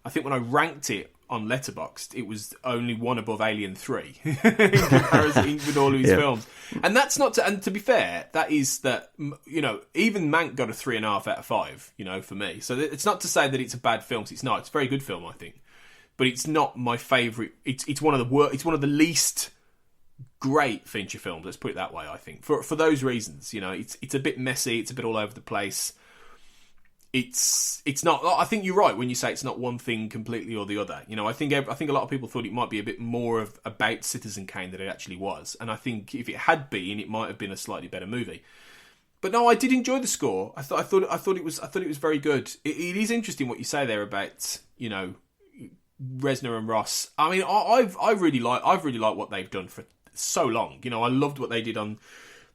I think when I ranked it on Letterboxd, it was only one above Alien 3 in comparison with all of his films. And that's not to, and to be fair, that is that, you know, even Mank got a 3.5 out of 5, you know, for me. So it's not to say that it's a bad film, 'cause it's not. It's a very good film, I think. But it's not my favourite. It's one of the least great Fincher films, let's put it that way, I think. For those reasons, you know, it's a bit messy, it's a bit all over the place. It's not. I think you're right when you say it's not one thing completely or the other. You know, I think a lot of people thought it might be a bit more about Citizen Kane than it actually was, and I think if it had been, it might have been a slightly better movie. But no, I did enjoy the score. I thought it was very good. It is interesting what you say there about, you know, Reznor and Ross. I mean, I've really liked what they've done for so long. You know, I loved what they did on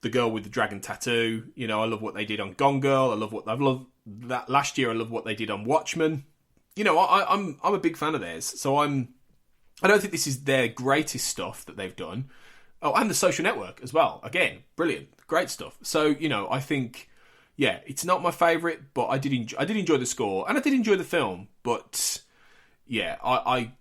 The Girl with the Dragon Tattoo. You know, I love what they did on Gone Girl. I've loved that last year. I love what they did on Watchmen. You know, I'm a big fan of theirs. So I don't think this is their greatest stuff that they've done. Oh, and The Social Network as well. Again, brilliant, great stuff. So, you know, I think, yeah, it's not my favourite, but I did enjoy the score and I did enjoy the film. But yeah, I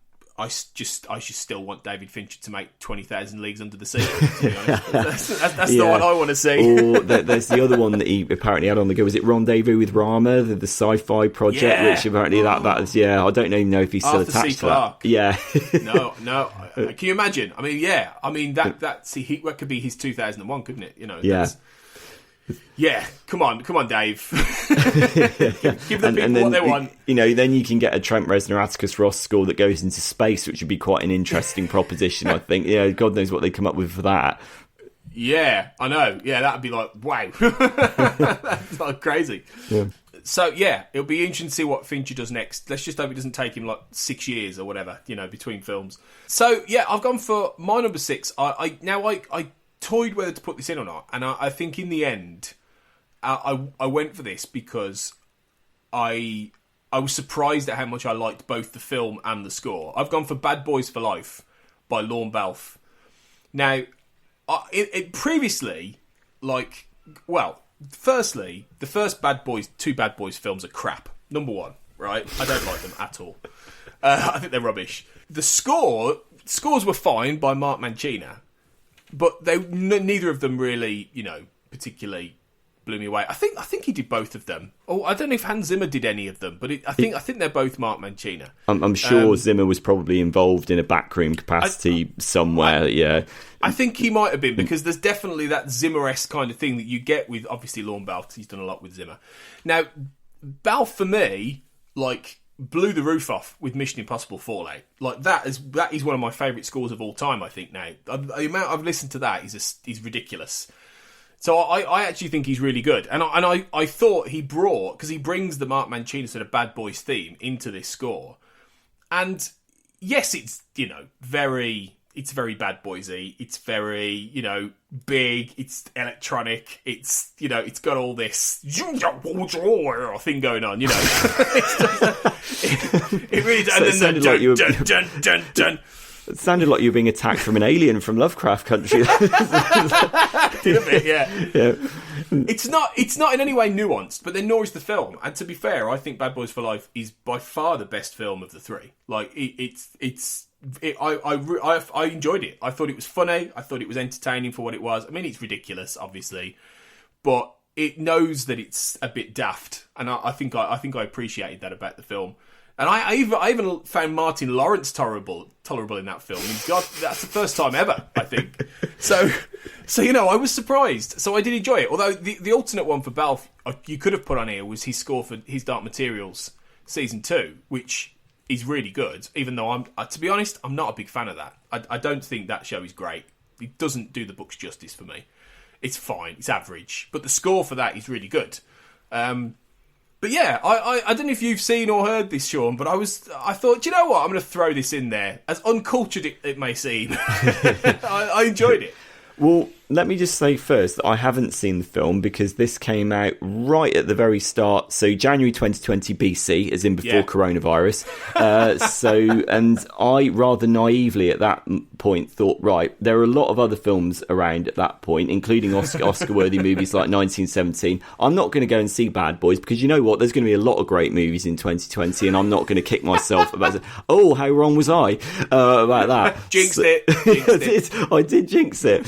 just still want David Fincher to make 20,000 Leagues Under the Sea. To be honest. That's the one I want to see. Or there's the other one that he apparently had on the go. Was it Rendezvous with Rama, the sci-fi project? Which apparently that is, yeah. I don't even know if he's still attached to that. Yeah. No. Can you imagine? I mean, yeah. I mean that could be his 2001, couldn't it? You know. Yeah. Yeah, come on, Dave. Give the people what they want. You know, then you can get a Trent Reznor Atticus Ross score that goes into space, which would be quite an interesting proposition, I think. Yeah, God knows what they come up with for that. Yeah, I know. Yeah, that'd be like, wow. That's like crazy. Yeah. So, yeah, it'll be interesting to see what Fincher does next. Let's just hope it doesn't take him like 6 years or whatever, you know, between films. So, yeah, I've gone for my number 6. I toyed whether to put this in or not, and I think in the end I went for this because I was surprised at how much I liked both the film and the score. I've gone for Bad Boys for Life by Lorne Balfe. Now, previously, firstly, the first two Bad Boys films are crap. Number one, right? I don't like them at all. I think they're rubbish. The scores were fine by Mark Mancina, but neither of them really, you know, particularly blew me away. I think he did both of them. Oh, I don't know if Hans Zimmer did any of them, but I think they're both Mark Mancina. I'm sure Zimmer was probably involved in a backroom capacity somewhere. Yeah, I think he might have been, because there's definitely that Zimmer-esque kind of thing that you get with obviously Lorne Balfe. He's done a lot with Zimmer. Now, Balfe for me, like, blew the roof off with Mission Impossible Fallout. Like, that is one of my favourite scores of all time, I think, now. The amount I've listened to that is ridiculous. So I actually think he's really good. And I thought he because he brings the Mark Mancina sort of Bad Boys theme into this score. And yes, it's, you know, it's very Bad Boysy. It's very, you know, big. It's electronic. It's, you know, it's got all this thing going on, you know. It really does. So it sounded like you were... dun. It sounded like you were being attacked from an alien from Lovecraft Country. Did a bit, yeah. It's not in any way nuanced, but then nor is the film. And to be fair, I think Bad Boys for Life is by far the best film of the three. Like, I enjoyed it. I thought it was funny. I thought it was entertaining for what it was. I mean, it's ridiculous, obviously, but it knows that it's a bit daft, and I think I appreciated that about the film. And I even found Martin Lawrence tolerable in that film. And God, that's the first time ever, I think. So you know, I was surprised. So I did enjoy it. Although the alternate one for Balfe you could have put on here was his score for His Dark Materials Season 2, which is really good. Even though to be honest, I'm not a big fan of that. I don't think that show is great. It doesn't do the books justice for me. It's fine. It's average. But the score for that is really good. But yeah, I don't know if you've seen or heard this, Sean, but I thought, you know what, I'm going to throw this in there. As uncultured it may seem, I enjoyed it. Well, let me just say first that I haven't seen the film because this came out right at the very start. So January 2020 BC, as in before coronavirus. And I rather naively at that point thought, right, there are a lot of other films around at that point, including Oscar-worthy movies like 1917. I'm not going to go and see Bad Boys because you know what? There's going to be a lot of great movies in 2020, and I'm not going to kick myself about oh, how wrong was I about that? Jinxed it. I did jinx it.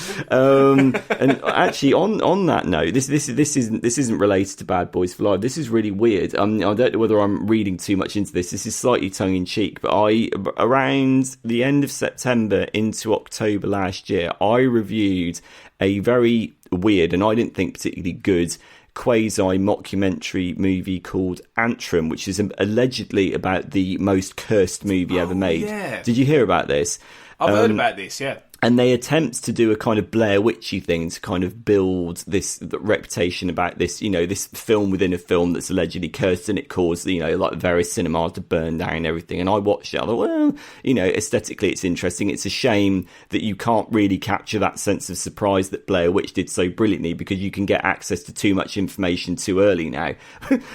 And actually, on that note, this isn't related to Bad Boys for Life. This is really weird. I don't know whether I'm reading too much into this. This is slightly tongue in cheek, but around the end of September into October last year, I reviewed a very weird and I didn't think particularly good quasi-mockumentary movie called Antrim, which is allegedly about the most cursed movie ever made. Yeah. Did you hear about this? I've heard about this, yeah. And they attempt to do a kind of Blair Witchy thing to kind of build this reputation about this, this film within a film that's allegedly cursed, and it caused, like various cinemas to burn down and everything. And I watched it. I thought, well, aesthetically it's interesting. It's a shame that you can't really capture that sense of surprise that Blair Witch did so brilliantly because you can get access to too much information too early now.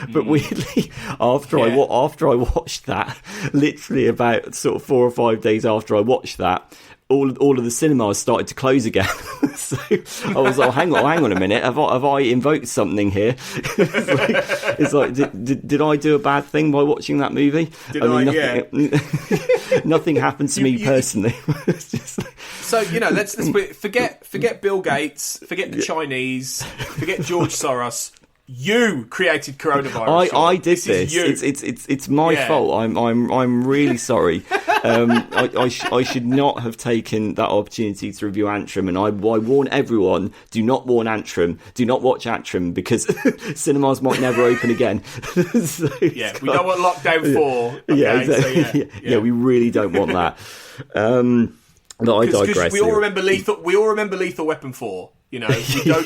But weirdly, after I watched that, literally about sort of 4 or 5 days after I watched that, all of the cinemas started to close again. So I was like, hang on a minute, have I invoked something here? It's like did I do a bad thing by watching that movie? Nothing happened to me personally. It's just like... So let's forget Bill Gates, forget the Chinese, forget George Soros. You created coronavirus. I did this. It's my fault. I'm really sorry. I should not have taken that opportunity to review Antrim, and I warn everyone: do not warn Antrim. Do not watch Antrim because cinemas might never open again. So we don't want lockdown 4. Okay, exactly. So we really don't want that. But I digress. We all remember Lethal Weapon 4. We don't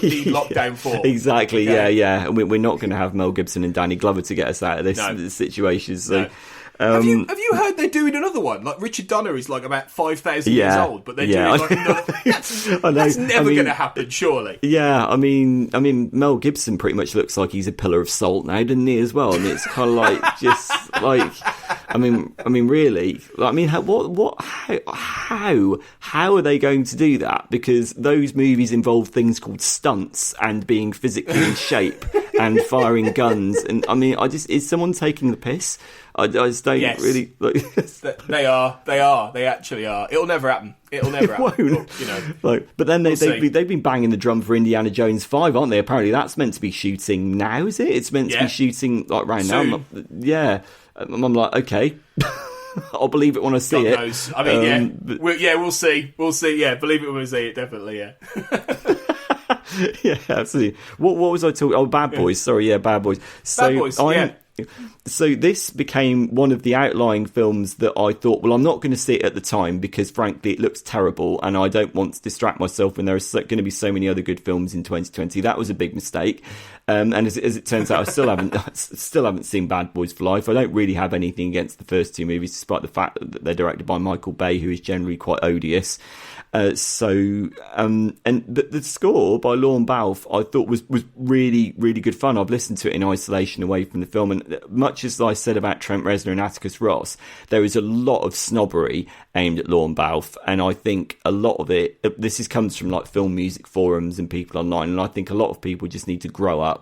need lockdown 4. Exactly, okay? Yeah. And we're not going to have Mel Gibson and Danny Glover to get us out of this situation. So, have you heard they're doing another one? Like Richard Donner is like about 5,000 years old, but they're doing like another. That's never going to happen, surely. Yeah, I mean, Mel Gibson pretty much looks like he's a pillar of salt now, doesn't he? As well, and it's kind of like just like. I mean, really. How are they going to do that? Because those movies involve things called stunts and being physically in shape and firing guns. And I mean, is someone taking the piss? I just don't really. They are. They actually are. It'll never happen. It won't. But then they've been banging the drum for Indiana Jones 5, aren't they? Apparently, that's meant to be shooting now. Is it? It's meant to be shooting like right now. Yeah. I'm like, okay, I'll believe it when I see God it. Knows. I mean, we'll see. We'll see. Yeah, believe it when we see it. Definitely, yeah. Yeah, absolutely. What was I talking? Oh, Bad Boys. Sorry, yeah, Bad Boys. Bad Boys. So this became one of the outlying films that I thought, well, I'm not going to see it at the time because, frankly, it looks terrible and I don't want to distract myself when there are going to be so many other good films in 2020. That was a big mistake. And as it turns out, I still haven't seen Bad Boys for Life. I don't really have anything against the first two movies, despite the fact that they're directed by Michael Bay, who is generally quite odious. But the score by Lorne Balfe I thought was really, really good fun. I've listened to it in isolation away from the film, and much as I said about Trent Reznor and Atticus Ross, there is a lot of snobbery aimed at Lorne Balfe, and I think a lot of it, comes from like film music forums and people online, and I think a lot of people just need to grow up.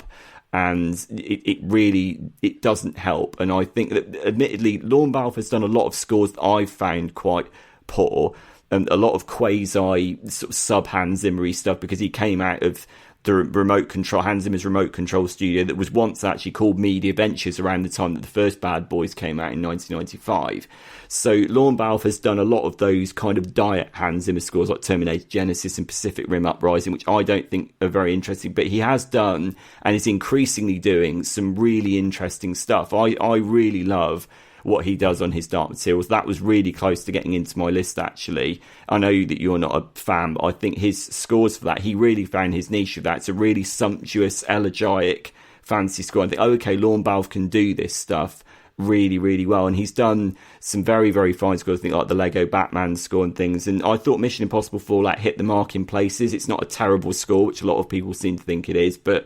And it really doesn't help. And I think that, admittedly, Lorne Balfe has done a lot of scores that I've found quite poor. And a lot of quasi sort of sub Hans Zimmer-y stuff, because he came out of the remote control, Hans Zimmer's remote control studio that was once actually called Media Ventures around the time that the first Bad Boys came out in 1995. So Lorne Balfe has done a lot of those kind of diet Hans Zimmer scores like Terminator Genesis and Pacific Rim Uprising, which I don't think are very interesting, but he has done and is increasingly doing some really interesting stuff. I really love what he does on his Dark Materials. That was really close to getting into my list, actually. I know that you're not a fan, but I think his scores for that, he really found his niche of that. It's a really sumptuous, elegiac, fancy score. I think, okay, Lorne Balfe can do this stuff. really, really well. And he's done some very, very fine scores, I think, like the Lego Batman score and things. And I thought Mission Impossible Fallout hit the mark in places. It's not a terrible score, which a lot of people seem to think it is, but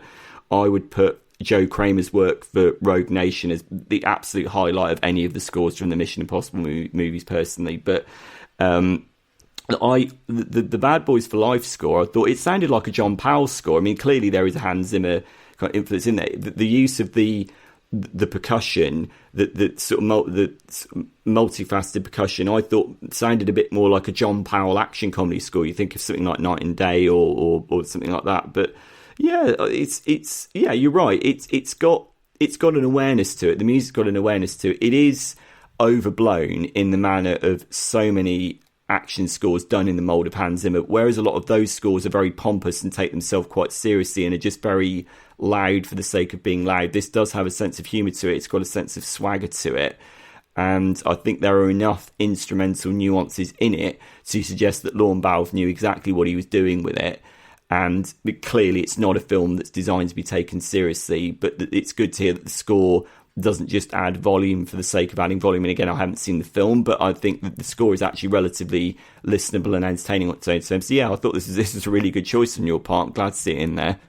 I would put Joe Kramer's work for Rogue Nation as the absolute highlight of any of the scores from the Mission Impossible movies, personally. But the Bad Boys for Life score, I thought it sounded like a John Powell score. I mean, clearly there is a Hans Zimmer kind of influence in there. The use of the percussion, the sort of the multifaceted percussion, I thought sounded a bit more like a John Powell action comedy score. You think of something like Night and Day or something like that. But yeah, it's yeah, you're right. It's got an awareness to it. The music's got an awareness to it. It is overblown in the manner of so many action scores done in the mould of Hans Zimmer, whereas a lot of those scores are very pompous and take themselves quite seriously and are just very loud for the sake of being loud. This does have a sense of humour to it. It's got a sense of swagger to it. And I think there are enough instrumental nuances in it to suggest that Lorne Balfe knew exactly what he was doing with it. And clearly it's not a film that's designed to be taken seriously, but it's good to hear that the score doesn't just add volume for the sake of adding volume. And again, I haven't seen the film, but I think that the score is actually relatively listenable and entertaining on its own terms. So yeah, I thought this is a really good choice on your part. Glad to see it in there.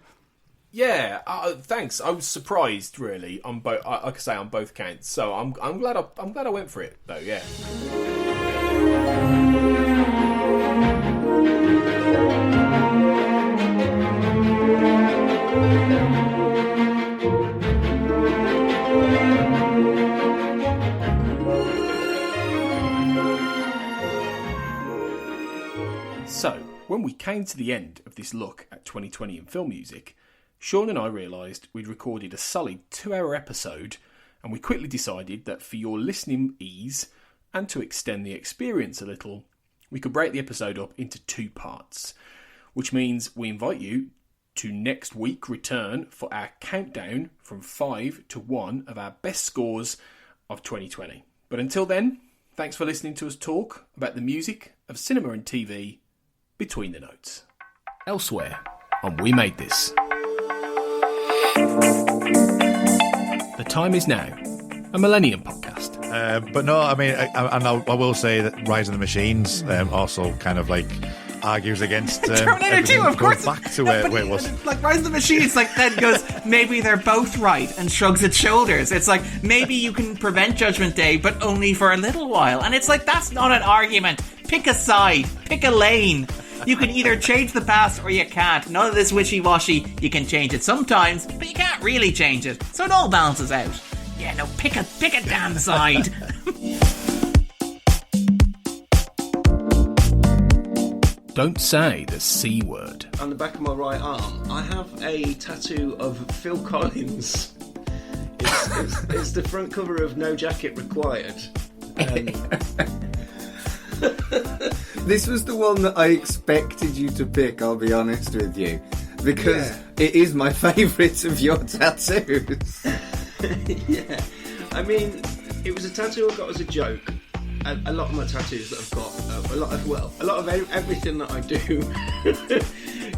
Yeah, thanks. I was surprised, really, on both. Like I say, on both counts. So I'm glad I went for it, though. Yeah. So, when we came to the end of this look at 2020 in film music, Sean and I realised we'd recorded a solid 2-hour episode, and we quickly decided that for your listening ease and to extend the experience a little, we could break the episode up into 2 parts, which means we invite you to next week return for our countdown from 5 to 1 of our best scores of 2020. But until then, thanks for listening to us talk about the music of cinema and TV between the notes. Elsewhere on We Made This. The time is now a Millennium podcast. But no, I mean, I will say that Rise of the Machines also kind of like argues against Terminator 2, of course. Back to where it was. Like Rise of the Machines, like then goes, maybe they're both right, and shrugs its shoulders. It's like, maybe you can prevent Judgment Day, but only for a little while. And it's like, that's not an argument. Pick a side, pick a lane. You can either change the past or you can't. None of this wishy-washy. You can change it sometimes, but you can't really change it. So it all balances out. Yeah, no, pick a damn side. Don't say the C word. On the back of my right arm, I have a tattoo of Phil Collins. It's the front cover of No Jacket Required. This was the one that I expected you to pick, I'll be honest with you. Because it is my favourite of your tattoos. Yeah. I mean, it was a tattoo I got as a joke. A lot of my tattoos that I've got, a lot of everything that I do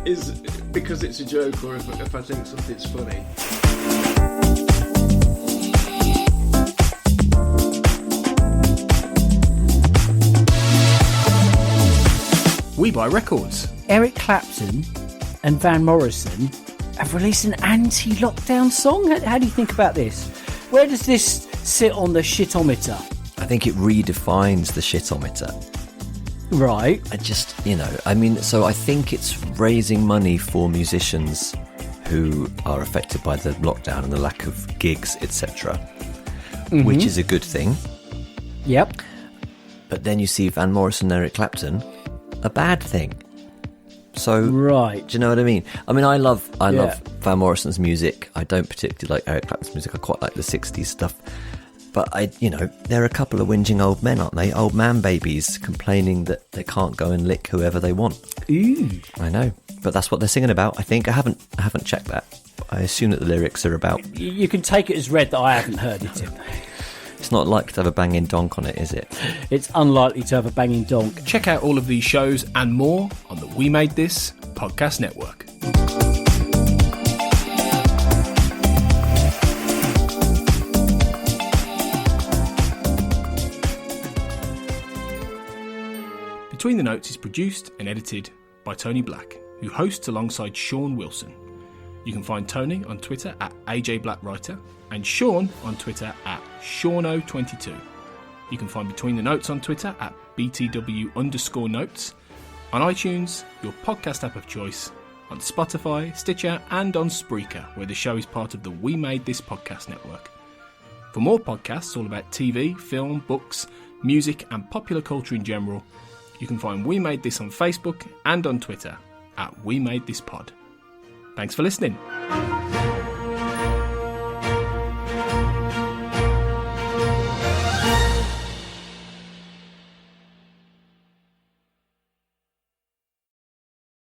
is because it's a joke or if I think something's funny. We Buy Records. Eric Clapton and Van Morrison have released an anti-lockdown song. How do you think about this? Where does this sit on the shitometer? I think it redefines the shitometer. Right. So I think it's raising money for musicians who are affected by the lockdown and the lack of gigs, etc., which is a good thing. Yep. But then you see Van Morrison and Eric Clapton, a bad thing. So, right. Do you know what I mean? I mean, I love Van Morrison's music. I don't particularly like Eric Clapton's music. I quite like the 60s stuff. But they're a couple of whinging old men, aren't they? Old man babies complaining that they can't go and lick whoever they want. Ooh. I know, but that's what they're singing about. I think I haven't checked that. I assume that the lyrics are about. You can take it as read that I haven't heard it. It's not likely to have a banging donk on it, is it? It's unlikely to have a banging donk. Check out all of these shows and more on the We Made This podcast network. Between the Notes is produced and edited by Tony Black, who hosts alongside Sean Wilson. You can find Tony on Twitter at AJBlackWriter and Sean on Twitter at Seano22. You can find Between the Notes on Twitter at BTW_notes, on iTunes, your podcast app of choice, on Spotify, Stitcher, and on Spreaker, where the show is part of the We Made This podcast network. For more podcasts all about TV, film, books, music, and popular culture in general, you can find We Made This on Facebook and on Twitter at We Made This Pod. Thanks for listening.